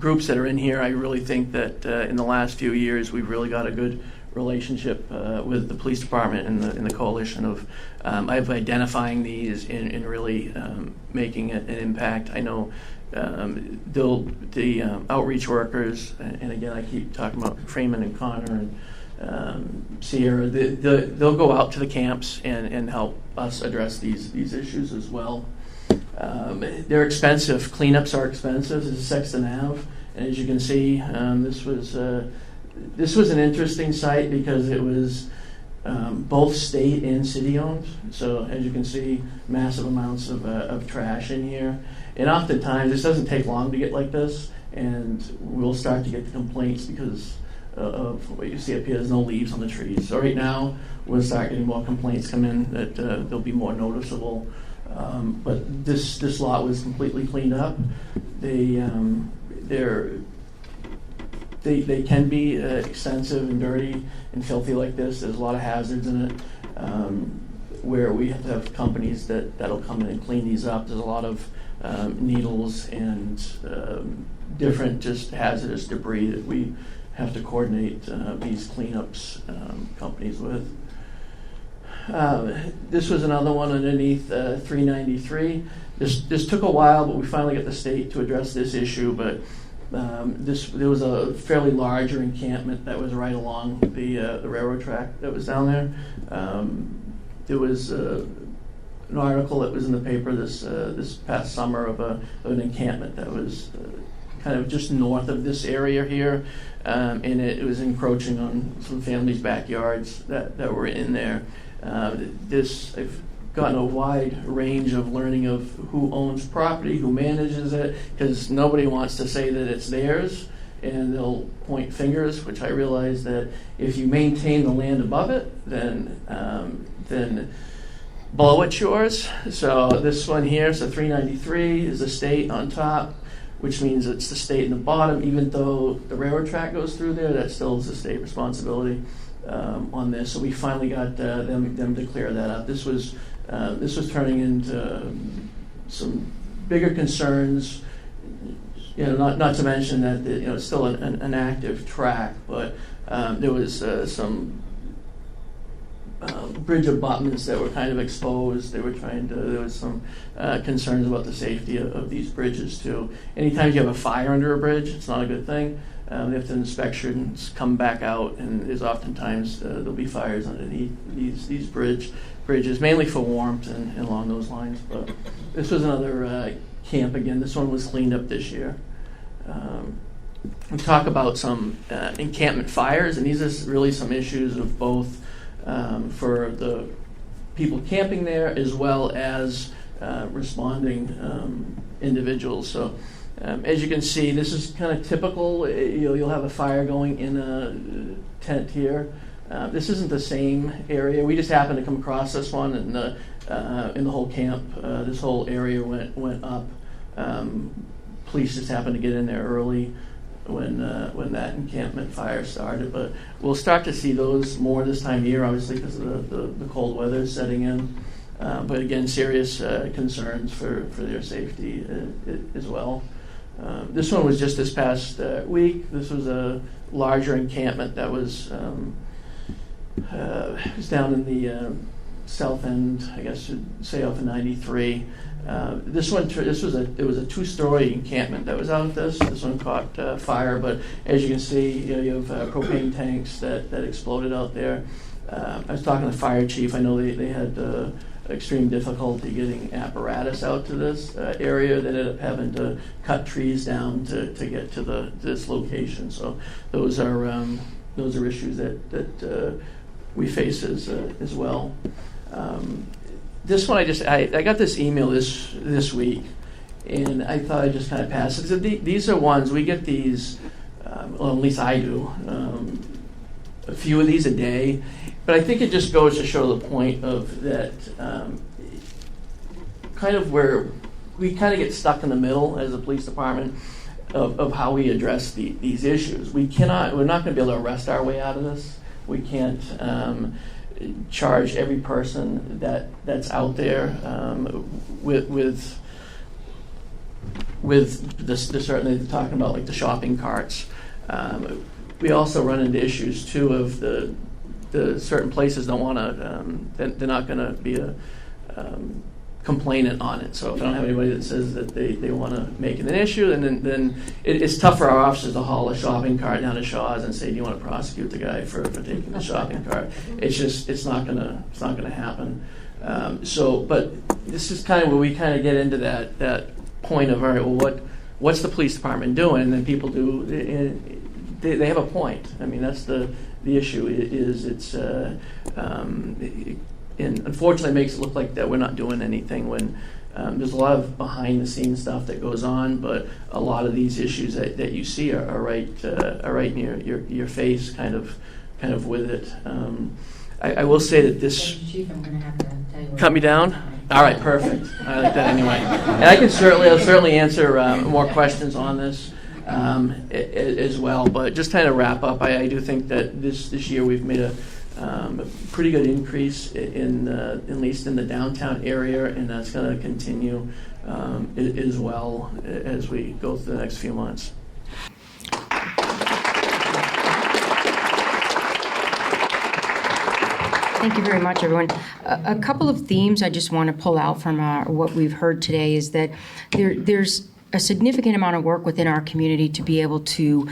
groups that are in here. I really think that in the last few years we've really got a good relationship with the police department and the coalition of identifying these and really making an impact. I know. The outreach workers, and again, I keep talking about Freeman and Connor and Sieera, they'll go out to the camps and help us address these issues as well. They're expensive. Cleanups are expensive. This is Sexton Ave, and as you can see, this was an interesting site because it was both state and city owned. So as you can see, massive amounts of trash in here. And oftentimes, this doesn't take long to get like this, and we'll start to get the complaints because of what you see up here. There's no leaves on the trees. So right now, we'll start getting more complaints come in that they'll be more noticeable. But this lot was completely cleaned up. They can be extensive and dirty and filthy like this. There's a lot of hazards in it, where we have to have companies that'll come in and clean these up. There's a lot of needles and different just hazardous debris that we have to coordinate these cleanups companies with. This was another one underneath 393. This took a while, but we finally got the state to address this issue. But there was a fairly larger encampment that was right along the railroad track that was down there. There was an article that was in the paper this past summer of an encampment that was kind of just north of this area here, and it was encroaching on some families' backyards that were in there. gotten a wide range of learning of who owns property, who manages it, because nobody wants to say that it's theirs, and they'll point fingers, which I realize that if you maintain the land above it, then below it's yours. So this one here, so 393 is the state on top, which means it's the state in the bottom. Even though the railroad track goes through there, that still is the state responsibility on this. So we finally got them to clear that up. This was turning into some bigger concerns. Not to mention that it's still an active track, but there was some bridge abutments that were kind of exposed. There was some concerns about the safety of these bridges too. Anytime you have a fire under a bridge, it's not a good thing. They have to inspections come back out, and there's oftentimes there'll be fires underneath these bridges, mainly for warmth and along those lines. But this was another camp again. This one was cleaned up this year. We talk about some encampment fires, and these are really some issues of both for the people camping there as well as responding individuals. So as you can see, this is kind of typical. You'll have a fire going in a tent here. This isn't the same area. We just happened to come across this one in the whole camp. This whole area went up. Police just happened to get in there early when that encampment fire started. But we'll start to see those more this time of year, obviously, because of the cold weather setting in. But again, serious concerns for their safety as well. This one was just this past week. This was a larger encampment that was down in the south end, I guess you'd say, off of 93. This was a two-story encampment that was out of this. This one caught fire, but as you can see, you have propane tanks that exploded out there. I was talking to the fire chief. I know they had extreme difficulty getting apparatus out to this area. They ended up having to cut trees down to get to this location. So those are issues that we face as well. This one, I got this email this week, and I thought I'd just kind of pass it. So these are ones, we get these, well, at least I do, a few of these a day, but I think it just goes to show the point of that kind of where we kind of get stuck in the middle as a police department of how we address these issues. We're not going to be able to arrest our way out of this. We can't charge every person that's out there with certainly talking about like the shopping carts. We also run into issues too of the certain places don't want to. They're not going to be a complainant on it. So if I don't have anybody that says that they want to make it an issue, then it's tough for our officers to haul a shopping cart down to Shaw's and say, "Do you want to prosecute the guy for taking the shopping cart?" It's not gonna happen. But this is kind of where we kind of get into that point of, all right, well, what's the police department doing? And then people do. They have a point. I mean, that's the issue. And unfortunately, it makes it look like that we're not doing anything when there's a lot of behind-the-scenes stuff that goes on. But a lot of these issues that you see are right in your face, kind of with it. I will say that this. Chief, I'm going to have to tell you. Cut me down. All right, perfect. I like that anyway. And I'll certainly answer more questions on this as well. But just kind of wrap up, I do think that this year we've made a pretty good increase in at least in the downtown area, and that's going to continue as well as we go through the next few months. Thank you very much, everyone. A couple of themes I just want to pull out from what we've heard today is that there's a significant amount of work within our community to be able to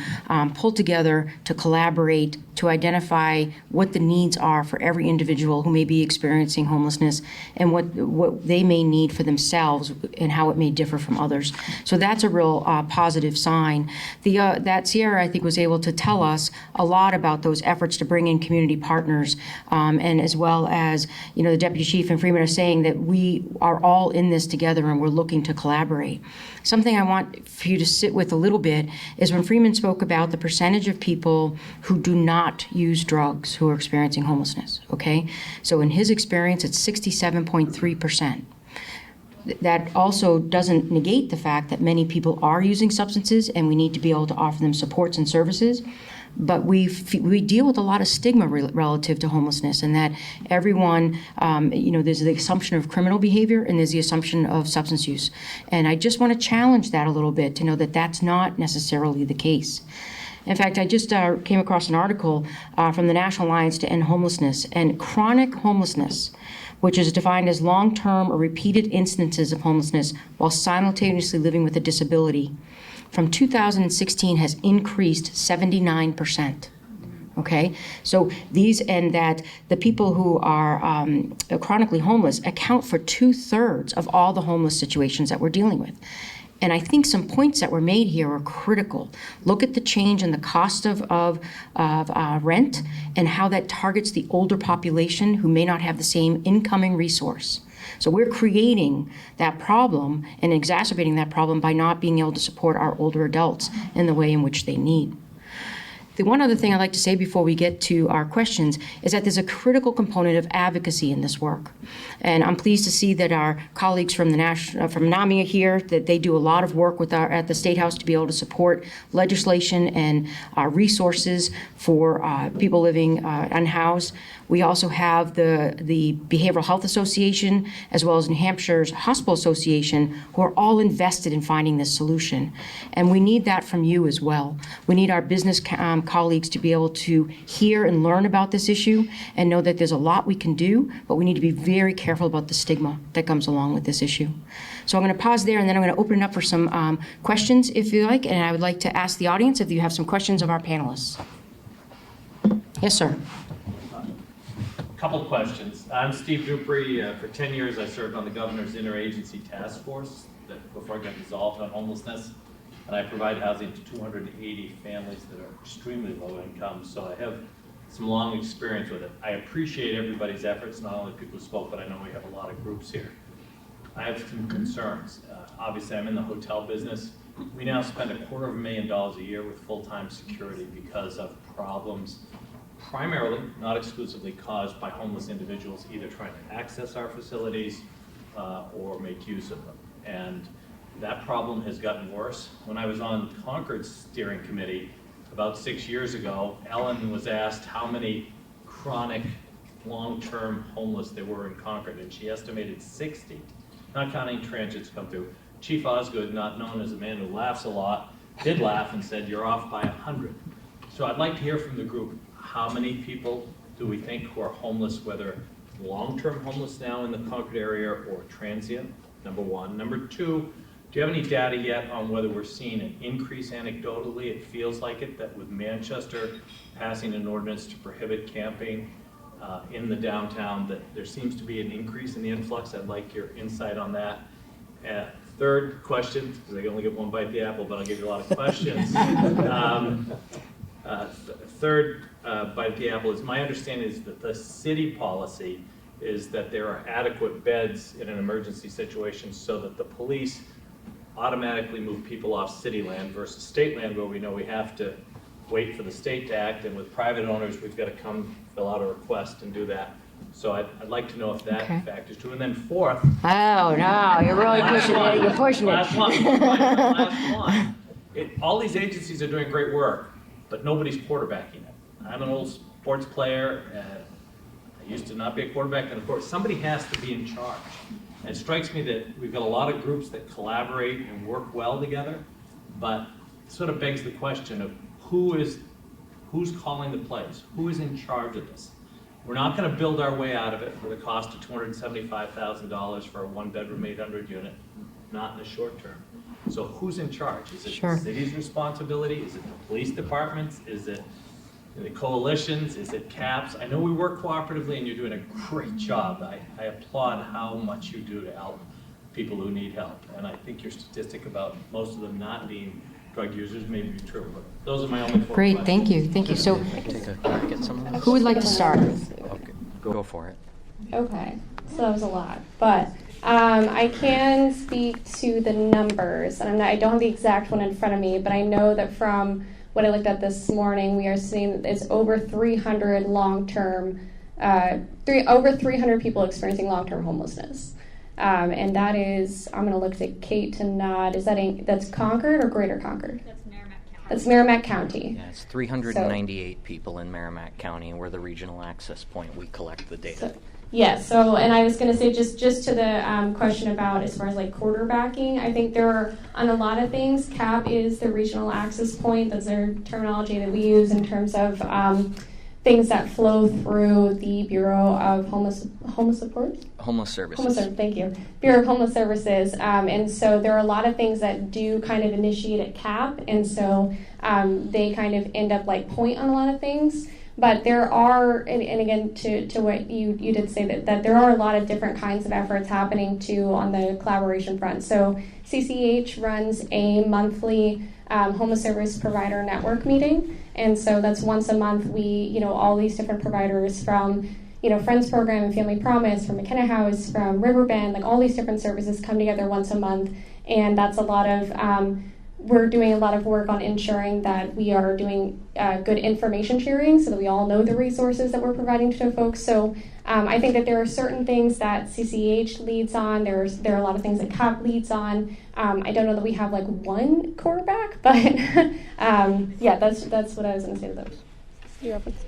pull together, to collaborate, to identify what the needs are for every individual who may be experiencing homelessness and what they may need for themselves and how it may differ from others. So that's a real positive sign. That Sieera, I think, was able to tell us a lot about those efforts to bring in community partners, and as well as, the Deputy Chief and Freeman are saying that we are all in this together and we're looking to collaborate. Something I want for you to sit with a little bit is when Freeman spoke about the percentage of people who do not use drugs who are experiencing homelessness, okay? So in his experience, it's 67.3%. That also doesn't negate the fact that many people are using substances and we need to be able to offer them supports and services. But we deal with a lot of stigma relative to homelessness, and that everyone, there's the assumption of criminal behavior and there's the assumption of substance use. And I just want to challenge that a little bit to know that that's not necessarily the case. In fact, I just came across an article from the National Alliance to End Homelessness, and chronic homelessness, which is defined as long-term or repeated instances of homelessness while simultaneously living with a disability, from 2016 has increased 79%. Okay, so that the people who are chronically homeless account for 2/3 of all the homeless situations that we're dealing with. And I think some points that were made here are critical. Look at the change in the cost of rent and how that targets the older population who may not have the same incoming resource. So we're creating that problem and exacerbating that problem by not being able to support our older adults in the way in which they need. The one other thing I'd like to say before we get to our questions is that there's a critical component of advocacy in this work. And I'm pleased to see that our colleagues from from NAMI are here, that they do a lot of work at the State House to be able to support legislation and resources for people living unhoused. We also have the Behavioral Health Association, as well as New Hampshire's Hospital Association, who are all invested in finding this solution. And we need that from you as well. We need our business colleagues to be able to hear and learn about this issue and know that there's a lot we can do, but we need to be very careful about the stigma that comes along with this issue. So I'm going to pause there, and then I'm going to open it up for some questions, if you like, and I would like to ask the audience if you have some questions of our panelists. Yes, sir. Couple questions. I'm Steve Dupree. For 10 years, I served on the governor's interagency task force before I got dissolved on homelessness, and I provide housing to 280 families that are extremely low income, so I have some long experience with it. I appreciate everybody's efforts, not only people who spoke, but I know we have a lot of groups here. I have some concerns. Obviously, I'm in the hotel business. We now spend $250,000 a year with full-time security because of problems primarily, not exclusively, caused by homeless individuals either trying to access our facilities or make use of them. And that problem has gotten worse. When I was on Concord's steering committee about 6 years ago, Ellen was asked how many chronic long-term homeless there were in Concord, and she estimated 60, not counting transits come through. Chief Osgood, not known as a man who laughs a lot, did laugh and said, "You're off by 100. So I'd like to hear from the group, how many people do we think who are homeless, whether long-term homeless now in the Concord area or transient, number one. Number two, do you have any data yet on whether we're seeing an increase anecdotally? It feels like it, that with Manchester passing an ordinance to prohibit camping in the downtown, that there seems to be an increase in the influx. I'd like your insight on that. Third question, because I only get one bite of the apple, but I'll give you a lot of questions. Third bite of the apple is, my understanding is that the city policy is that there are adequate beds in an emergency situation so that the police automatically move people off city land versus state land, where we know we have to wait for the state to act, and with private owners we've got to come fill out a request and do that. So I'd like to know if that factors too. And then fourth. Oh no, you're really pushing it. You're pushing it. Last one. All these agencies are doing great work, but nobody's quarterbacking it. I'm an old sports player. I used to not be a quarterback, and of course somebody has to be in charge. And it strikes me that we've got a lot of groups that collaborate and work well together, but it sort of begs the question of who's calling the plays? Who is in charge of this? We're not going to build our way out of it for the cost of $275,000 for a one-bedroom 800 unit, not in the short term. So who's in charge? Is it the city's responsibility? Is it the police departments? Is it in the coalitions? Is it CAPS? I know we work cooperatively and you're doing a great job. I applaud how much you do to help people who need help. And I think your statistic about most of them not being drug users may be true. But those are my only 4 Great, questions. thank you. So Take a get some of this. who would like to start? Okay, go for it. Okay, so that was a lot, but I can speak to the numbers, and I don't have the exact one in front of me, but I know that from what I looked at this morning, we are seeing that it's over 300 long-term, over 300 people experiencing long-term homelessness, and that is, I'm going to look to Kate to nod. Is that's Concord or Greater Concord? That's Merrimack County. That's Merrimack County. Yeah, it's 398 people in Merrimack County. We're the regional access point. We collect the data. Yes, so, and I was going to say, just to the question about as far as like quarterbacking, I think there are, on a lot of things, CAP is the regional access point. That's their terminology that we use in terms of things that flow through the Bureau of Homeless Support? Homeless Services. Thank you. Bureau of Homeless Services. And so there are a lot of things that do kind of initiate at CAP, and so they kind of end up like point on a lot of things. But there are, and again, to what you did say, that there are a lot of different kinds of efforts happening too on the collaboration front. So CCH runs a monthly homeless service provider network meeting, and so that's once a month. We, all these different providers from, Friends Program and Family Promise, from McKenna House, from Riverbend, like all these different services come together once a month, and that's a lot of. We're doing a lot of work on ensuring that we are doing good information sharing so that we all know the resources that we're providing to folks. So I think that there are certain things that CCH leads on. There are a lot of things that CAP leads on. I don't know that we have like one quarterback, but yeah, that's what I was going to say to those. Your reference.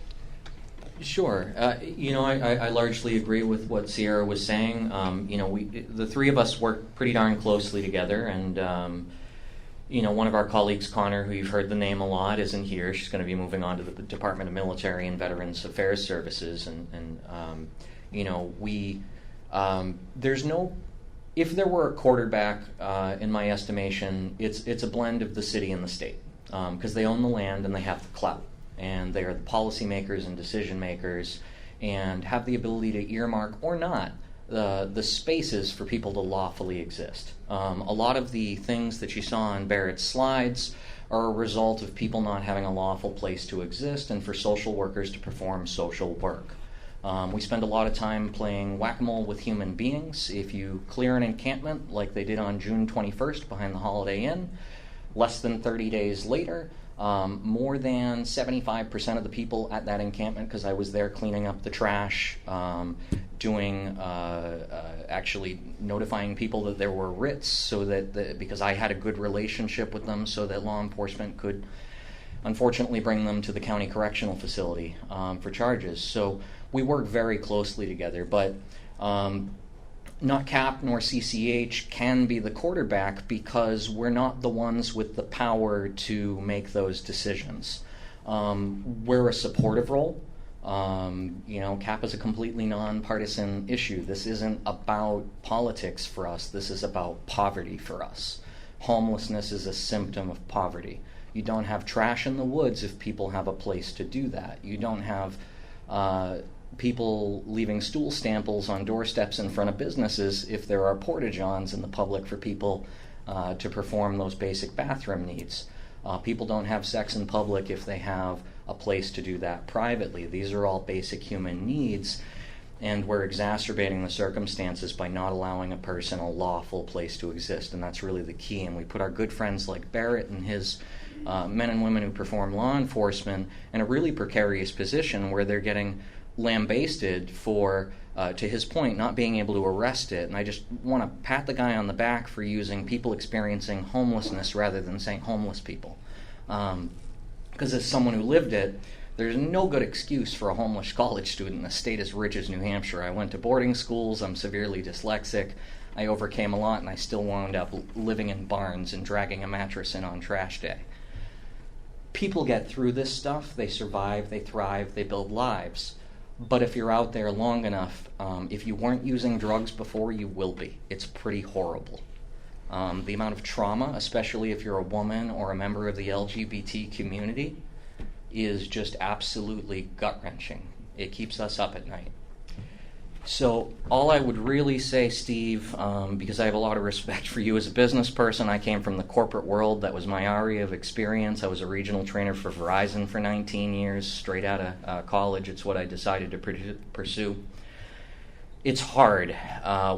Sure. I largely agree with what Sieera was saying. The three of us work pretty darn closely together, and one of our colleagues, Connor, who you've heard the name a lot, isn't here. She's going to be moving on to the Department of Military and Veterans Affairs Services, there's no. If there were a quarterback, in my estimation, it's a blend of the city and the state, because they own the land and they have the clout, and they are the policymakers and decision makers, and have the ability to earmark or not the spaces for people to lawfully exist. A lot of the things that you saw on Barrett's slides are a result of people not having a lawful place to exist and for social workers to perform social work. We spend a lot of time playing whack-a-mole with human beings. If you clear an encampment like they did on June 21st behind the Holiday Inn, less than 30 days later, more than 75% of the people at that encampment, because I was there cleaning up the trash, actually notifying people that there were writs, so that because I had a good relationship with them, so that law enforcement could unfortunately bring them to the county correctional facility for charges. So we work very closely together, but not CAP nor CCH can be the quarterback because we're not the ones with the power to make those decisions. We're a supportive role. CAP is a completely nonpartisan issue. This isn't about politics for us. This is about poverty for us. Homelessness is a symptom of poverty. You don't have trash in the woods if people have a place to do that. You don't have people leaving stool samples on doorsteps in front of businesses if there are porta-johns in the public for people to perform those basic bathroom needs. People don't have sex in public if they have a place to do that privately. These are all basic human needs, and we're exacerbating the circumstances by not allowing a person a lawful place to exist, and that's really the key. And we put our good friends like Barrett and his men and women who perform law enforcement in a really precarious position where they're getting lambasted for, to his point, not being able to arrest it. And I just want to pat the guy on the back for using people experiencing homelessness rather than saying homeless people. Because as someone who lived it, there's no good excuse for a homeless college student in a state as rich as New Hampshire. I went to boarding schools, I'm severely dyslexic, I overcame a lot, and I still wound up living in barns and dragging a mattress in on trash day. People get through this stuff, they survive, they thrive, they build lives. But if you're out there long enough, if you weren't using drugs before, you will be. It's pretty horrible. The amount of trauma, especially if you're a woman or a member of the LGBT community, is just absolutely gut-wrenching. It keeps us up at night. So all I would really say, Steve, because I have a lot of respect for you as a business person, I came from the corporate world. That was my area of experience. I was a regional trainer for Verizon for 19 years, straight out of college. It's what I decided to pursue. It's hard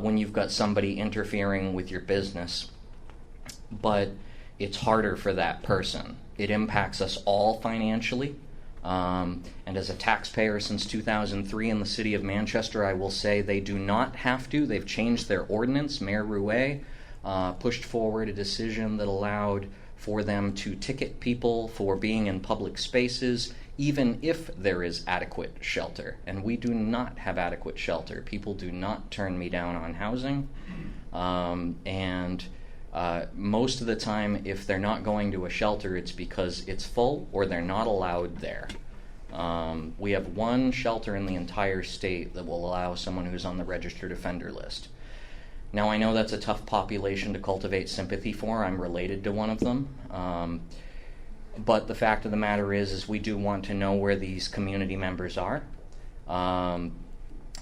when you've got somebody interfering with your business, but it's harder for that person. It impacts us all financially. And as a taxpayer since 2003 in the city of Manchester, I will say they do not have to. They've changed their ordinance. Mayor Rouet pushed forward a decision that allowed for them to ticket people for being in public spaces, even if there is adequate shelter. And we do not have adequate shelter. People do not turn me down on housing. Most of the time, if they're not going to a shelter, it's because it's full or they're not allowed there. We have one shelter in the entire state that will allow someone who's on the registered offender list. Now, I know that's a tough population to cultivate sympathy for. I'm related to one of them. But the fact of the matter is we do want to know where these community members are.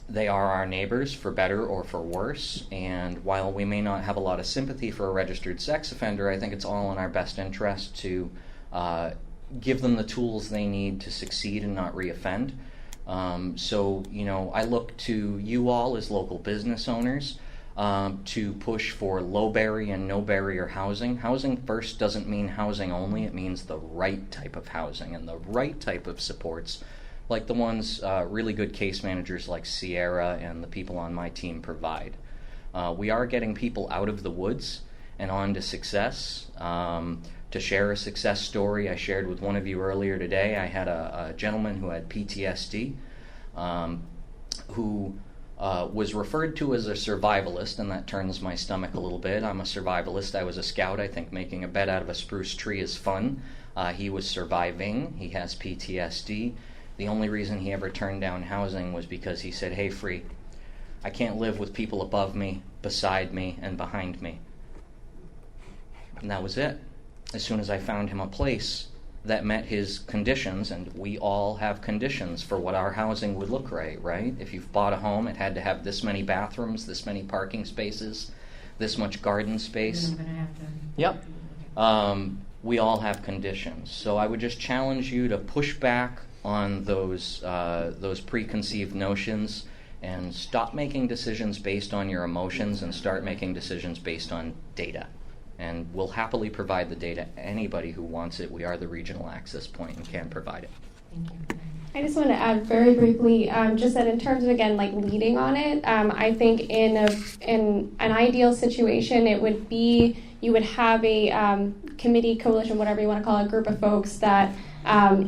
They are our neighbors, for better or for worse, and while we may not have a lot of sympathy for a registered sex offender, I think it's all in our best interest to give them the tools they need to succeed and not reoffend. I look to you all as local business owners to push for low barrier and no barrier housing. Housing first doesn't mean housing only, it means the right type of housing and the right type of supports, like the ones really good case managers like Sieera and the people on my team provide. We are getting people out of the woods and on to success. To share a success story I shared with one of you earlier today, I had a gentleman who had PTSD who was referred to as a survivalist, and that turns my stomach a little bit. I'm a survivalist. I was a scout. I think making a bed out of a spruce tree is fun. He was surviving. He has PTSD. The only reason he ever turned down housing was because he said, "Hey, Free, I can't live with people above me, beside me, and behind me." And that was it. As soon as I found him a place that met his conditions, and we all have conditions for what our housing would look like, right? If you've bought a home, it had to have this many bathrooms, this many parking spaces, this much garden space. I'm gonna have to. Yep. We all have conditions. So I would just challenge you to push back on those preconceived notions and stop making decisions based on your emotions and start making decisions based on data. And we'll happily provide the data. Anybody who wants it, we are the regional access point and can provide it. Thank you. I just want to add very briefly, just that in terms of, again, like leading on it, I think in an ideal situation, it would be you would have a committee, coalition, whatever you want to call it, group of folks that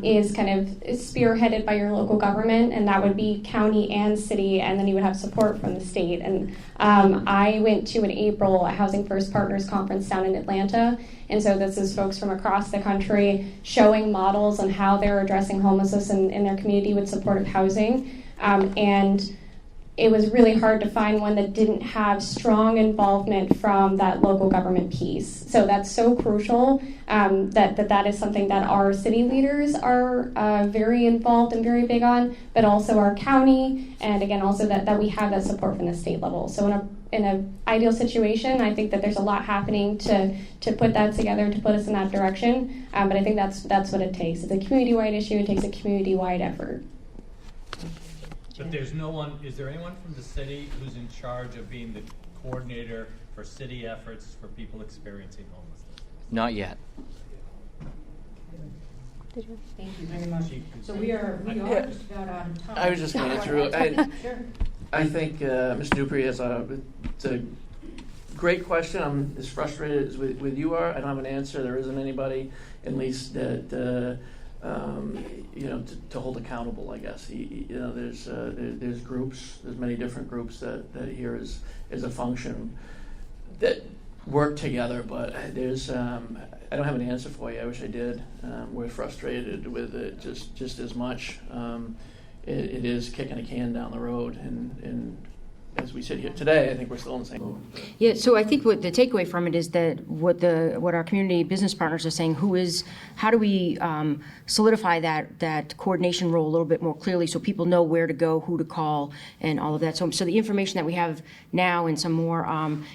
is kind of spearheaded by your local government, and that would be county and city, and then you would have support from the state. And I went to in April a Housing First Partners conference down in Atlanta, and so this is folks from across the country showing models on how they're addressing homelessness in their community with supportive housing. And it was really hard to find one that didn't have strong involvement from that local government piece. So that's so crucial that is something that our city leaders are very involved and very big on, but also our county, and again, also that we have that support from the state level. So in an ideal situation, I think that there's a lot happening to put that together, to put us in that direction, but I think that's what it takes. It's a community-wide issue. It takes a community-wide effort. But there's no one, is there anyone from the city who's in charge of being the coordinator for city efforts for people experiencing homelessness? Not yet. Thank you very much. So we are just about out of time. I was just going to through. Sure. I think Mr. Dupree has it's a great question. I'm as frustrated as with you are. I don't have an answer. There isn't anybody, at least that to hold accountable. I guess there's groups. There's many different groups that here is a function that work together. But there's I don't have an answer for you. I wish I did. We're frustrated with it just as much. It is kicking a can down the road, and as we sit here today, I think we're still in the same boat. Yeah, so I think what the takeaway from it is that what our community business partners are saying, how do we solidify that coordination role a little bit more clearly so people know where to go, who to call, and all of that. So the information that we have now and some more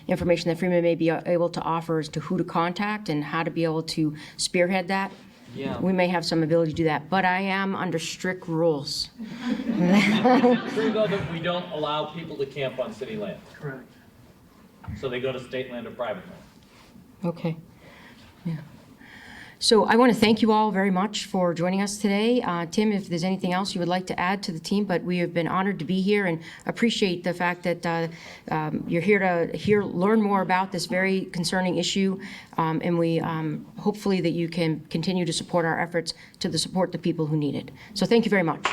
information that Freeman may be able to offer as to who to contact and how to be able to spearhead that. Yeah. We may have some ability to do that, but I am under strict rules. True though that we don't allow people to camp on city land, Correct. so they go to state land or private land. Okay. Yeah. So I want to thank you all very much for joining us today. Tim, if there's anything else you would like to add to the team, but we have been honored to be here and appreciate the fact that you're here to learn more about this very concerning issue, and we hopefully that you can continue to support our efforts to support the people who need it. So thank you very much.